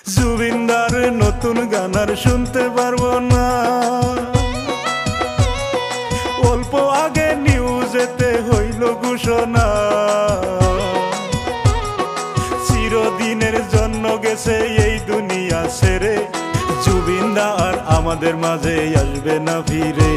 জুবিনদার নতুন গান আর শুনতে পারবো না। অল্প আগে নিউজেতে হইল ঘোষণা, চিরদিনের জন্য গেছে এই দুনিয়া ছেড়ে। জুবিনদা আর আমাদের মাঝে আসবে না ফিরে।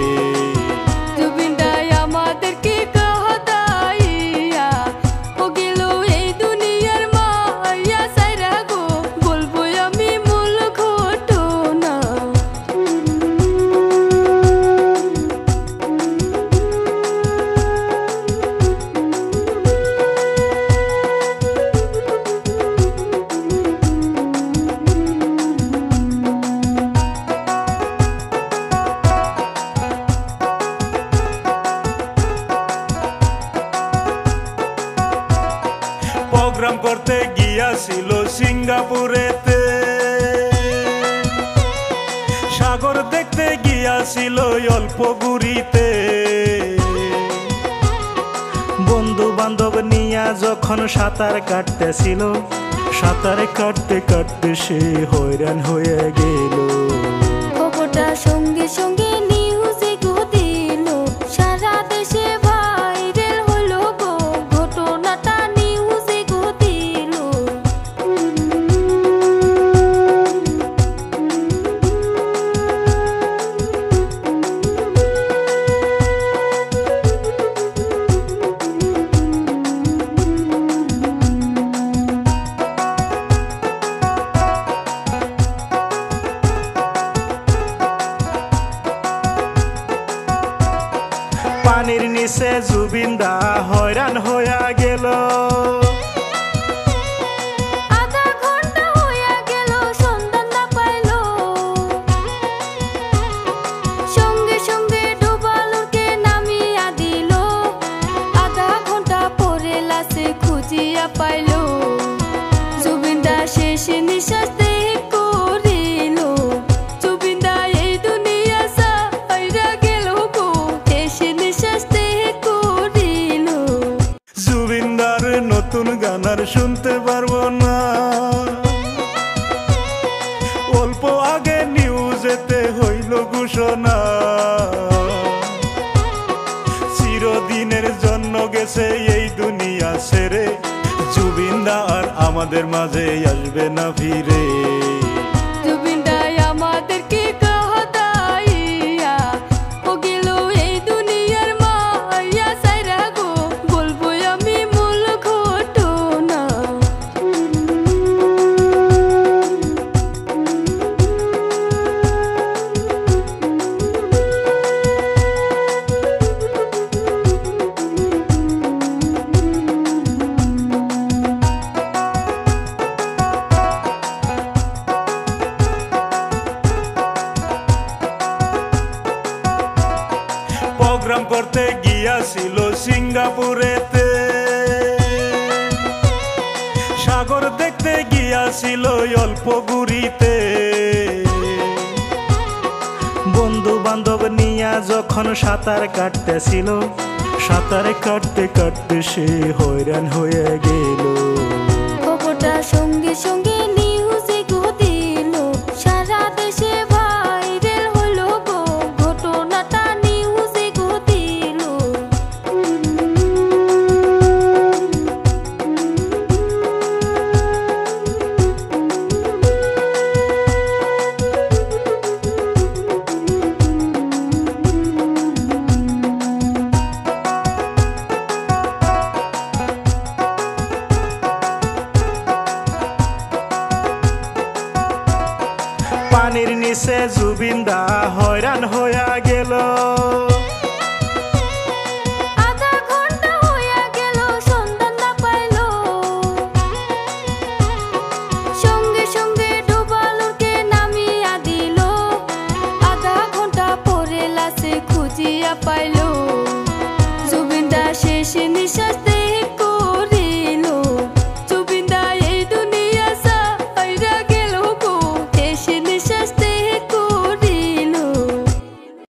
প্রোগ্রাম করতে গিয়াছিল সিঙ্গাপুরেতে, সাগর দেখতে গিয়াছিল অল্প গুড়িতে। বন্ধু বান্ধব নিয়া যখন সাঁতার কাটতেছিল, সাঁতার কাটতে কাটতে সে হয়রান হয়ে গেল। খবরটা সঙ্গে সঙ্গে নিউজে দিল, সারা দেশে ভাইরাল হলো গো ঘটনাটা। পানির নিচে জুবিনদা হয়রান হইয়া গেল। আধা ঘন্টা হইয়া গেল সন্ধান না পাইল। সঙ্গে সঙ্গে ডুবালুকে নামিয়া দিল। আধা ঘন্টা পরে লাশে খুঁজিয়া পাইল। জুবিনদা শেষ নিঃশ্বাস ত্যাগ করিল। জুবিনদা এই দুনিয়া ছাইরা গেল গো, শেষ নিঃশ্বাস ত্যাগ করিল। জুবিনদার নতুন গান আর শুনতে পারবো না। অল্প আগে নিউজেতে হইল ঘোষণা, চিরদিনের জন্য গেছে এই দুনিয়া ছেড়ে। জুবিনদা আর আমাদের মাঝে আসবে না ফিরে। জুবিনদা আমাদেরকে কাঁদাইয়া ও গেল এই দুনিয়ার মায়া ছাইরা গো, বলবো আমি মূল ঘটনা। প্রোগ্রাম করতে গিয়াছিল সিঙ্গাপুরেতে, সাগর দেখতে গিয়াছিল অল্প গুড়িতে। বন্ধু বান্ধব নিয়া যখন সাঁতার কাটতেছিল, সাঁতার কাটতে কাটতে সে হয়রান হয়ে গেল। খবরটা সঙ্গে সঙ্গে নিউজে দিল, সারা দেশে ভাইরাল হলো গো ঘটনাটা। নিউজে দিল। পানির নিচে জুবিনদা হয়রান হইয়া গেল।